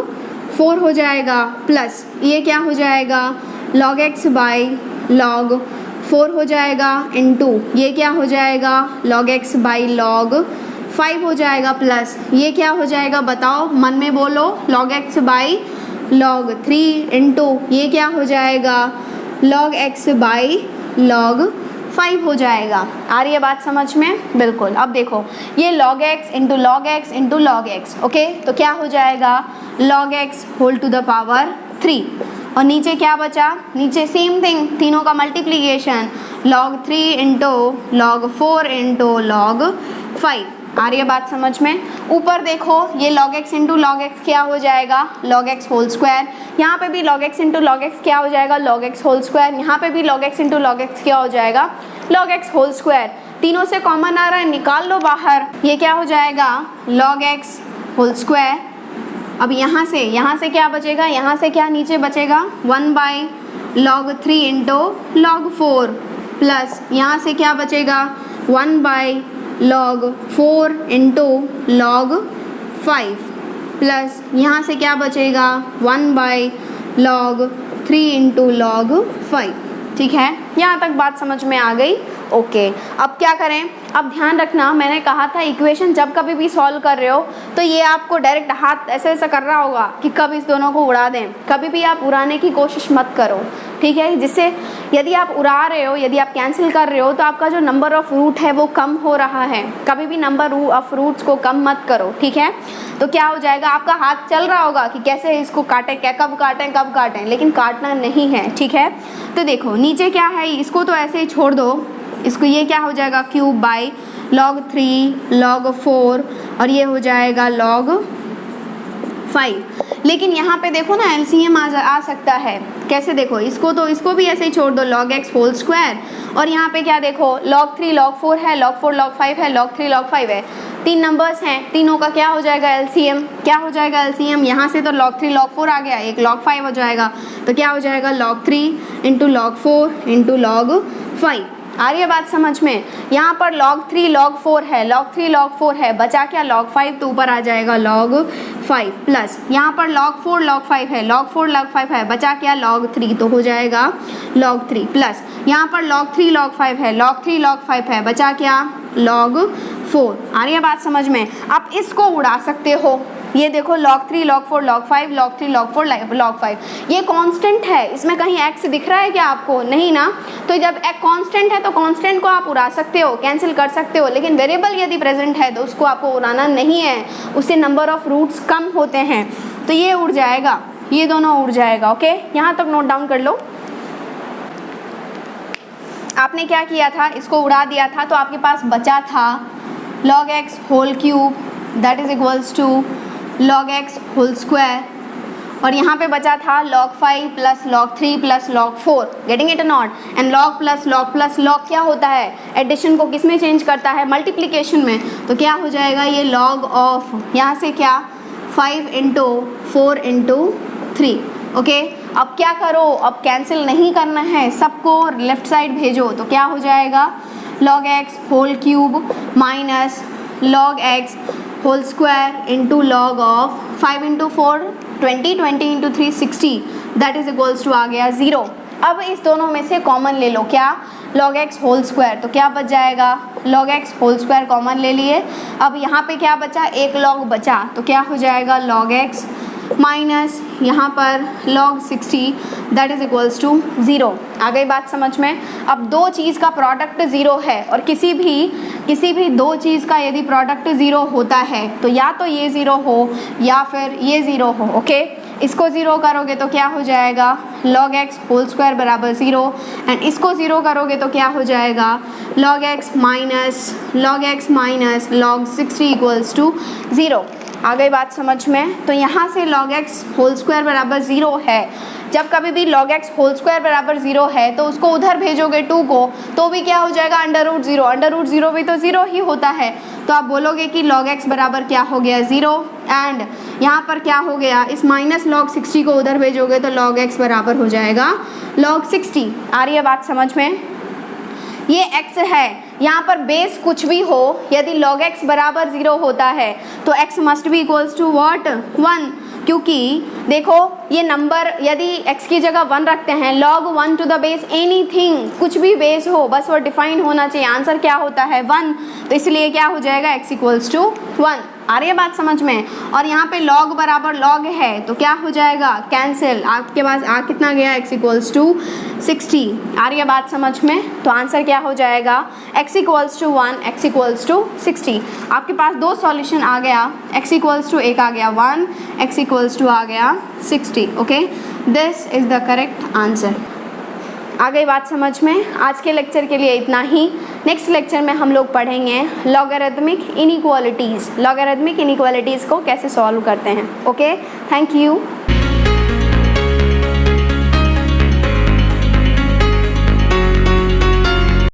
4 हो जाएगा, प्लस ये क्या हो जाएगा log x/log 4 हो जाएगा, इनटू ये क्या हो जाएगा log x/log 5 हो जाएगा, प्लस ये क्या हो जाएगा बताओ, मन में बोलो log x/log 3 इनटू ये क्या हो जाएगा log x/log 5 हो जाएगा। आ रही है बात समझ में, बिल्कुल। अब देखो ये log x into log x into log x। Okay, तो क्या हो जाएगा log x whole to the power 3, और नीचे क्या बचा, नीचे सेम थिंग, तीनों का multiplication log 3 into log 4 into log 5। आ रही है बात समझ में। ऊपर देखो ये log x into log x क्या हो जाएगा log x होल स्क्वायर, यहाँ पे भी log x into log x क्या हो जाएगा log x होल स्क्वायर, यहाँ पे भी log x into log x क्या हो जाएगा log x होल स्क्वायर। तीनों से कॉमन आ रहा है, निकाल लो बाहर, ये क्या हो जाएगा log x होल स्क्वायर। अब यहाँ से क्या बचेगा, यहाँ से क्या नीचे बचेगा 1/log 3 इंटू log 4, प्लस यहाँ से क्या बचेगा 1/log 4 इंटू log 5, प्लस यहाँ से क्या बचेगा 1/log 3 इंटू log 5। ठीक है, यहाँ तक बात समझ में आ गई। ओके, अब क्या करें, अब ध्यान रखना, मैंने कहा था इक्वेशन जब कभी भी सॉल्व कर रहे हो तो ये आपको डायरेक्ट हाथ ऐसे ऐसे कर रहा होगा कि कब इस दोनों को उड़ा दें, कभी भी आप उड़ाने की कोशिश मत करो। ठीक है, जिससे यदि आप उड़ा रहे हो, यदि आप कैंसिल कर रहे हो तो आपका जो नंबर ऑफ रूट है वो कम हो रहा है। कभी भी नंबर ऑफ रूट्स को कम मत करो, ठीक है। तो क्या हो जाएगा, आपका हाथ चल रहा होगा कि कैसे इसको काटें, कब काटें, लेकिन काटना नहीं है, ठीक है। तो देखो नीचे क्या है, इसको तो ऐसे ही छोड़ दो, इसको ये क्या हो जाएगा क्यूब बाई log 3 log 4 और ये हो जाएगा log 5। लेकिन यहाँ पे देखो ना एलसीएम आ सकता है, कैसे देखो, इसको भी ऐसे ही छोड़ दो log x होल स्क्वायर, और यहाँ पे क्या देखो log 3 log 4 है, log 4 log 5 है, log 3 log 5 है, 3 नंबर्स हैं, तीनों का क्या हो जाएगा एलसीएम, क्या हो जाएगा एलसीएम, यहाँ से तो log 3 log 4 आ गया, एक log 5 हो जाएगा, तो क्या हो जाएगा log 3 into log 4 into log 5। आ रही है बात समझ में। यहाँ पर log 3 log 4 है, log 3 log 4 है, बचा क्या log 5, तो ऊपर आ जाएगा log 5 प्लस यहाँ पर log 4 log 5 है, log 4 log 5 है, बचा क्या log 3, तो हो जाएगा log 3 प्लस यहाँ पर log 3 log 5 है, log 3 log 5 है, बचा क्या log 4। आ रही है बात समझ में। आप इसको उड़ा सकते हो, ये देखो log 3 log 4 log 5 log 3 log 4 log 5, ये कांस्टेंट है, इसमें कहीं x दिख रहा है क्या आपको, नहीं ना। तो जब एक कांस्टेंट है तो कांस्टेंट को आप उड़ा सकते हो, कैंसिल कर सकते हो, लेकिन वेरिएबल यदि प्रेजेंट है तो उसको आपको उड़ाना नहीं है, उससे नंबर ऑफ रूट्स कम होते हैं, तो ये उड़ जाएगा, ये दोनों उड़ जाएगा। ओके, यहाँ तक नोट डाउन कर लो। आपने क्या किया था, इसको उड़ा दिया था, तो आपके पास बचा था log x whole cube that is equals to log x whole square, और यहाँ पे बचा था log 5 प्लस log 3 plus log 4, getting it not. And log plus log क्या होता है, एडिशन को किस में चेंज करता है, मल्टीप्लिकेशन में, तो क्या हो जाएगा ये log ऑफ, यहाँ से क्या 5 इंटू 4 इंटू 3। ओके, अब क्या करो, अब कैंसिल नहीं करना है, सबको लेफ्ट साइड भेजो, तो क्या हो जाएगा log x whole cube minus log x whole square into log of 5 into 4 20, 20 into 3 60, that is equals to आ गया 0। अब इस दोनों में से कॉमन ले लो, क्या log x होल स्क्वायर, तो क्या बच जाएगा log x whole square common ले लिए। अब यहाँ पे क्या बचा, एक log बचा, तो क्या हो जाएगा log x माइनस यहाँ पर log 60 that is equals to 0। आ गई बात समझ में। अब दो चीज़ का प्रोडक्ट 0 है, और किसी भी दो चीज़ का यदि प्रोडक्ट 0 होता है तो या तो ये 0 हो या फिर ये 0 हो। ओके, इसको 0 करोगे तो क्या हो जाएगा log x होल स्क्वायर बराबर 0, एंड इसको 0 करोगे तो क्या हो जाएगा log x minus log 60 equals to 0। आ गई बात समझ में। तो यहाँ से log x होल स्क्वायर बराबर 0 है, जब कभी भी log x होल स्क्वायर बराबर 0 है तो उसको उधर भेजोगे 2 को, तो भी क्या हो जाएगा अंडर रूट 0 भी तो 0 ही होता है, तो आप बोलोगे कि log x बराबर क्या हो गया 0, एंड यहाँ पर क्या हो गया, इस माइनस log 60 को उधर भेजोगे तो log x बराबर हो जाएगा log 60। आ रही है बात समझ में। ये x है, यहाँ पर बेस कुछ भी हो, यदि log x बराबर 0 होता है तो x must be equals to what 1, क्योंकि देखो ये नंबर यदि x की जगह 1 रखते हैं, log 1 to the base anything, कुछ भी बेस हो बस वो डिफाइन होना चाहिए, आंसर क्या होता है 1, तो इसलिए क्या हो जाएगा x इक्वल्स टू 1। आ रही है बात समझ में। और यहाँ पे log बराबर log है तो क्या हो जाएगा कैंसिल, आपके पास कितना गया x इक्वल्स टू 60। आ रही है बात समझ में। तो आंसर क्या हो जाएगा x equals to 1, x equals to 60। आपके पास दो सॉल्यूशन आ गया, x इक्वल्स टू एक आ गया 1, x इक्वल्स टू आ गया 60। Okay, this is the correct answer. आ गई बात समझ में। आज के लेक्चर के लिए इतना ही। नेक्स्ट लेक्चर में हम लोग पढ़ेंगे लॉगरिथमिक इनइक्वालिटीज़ को कैसे सॉल्व करते हैं। Okay, thank you.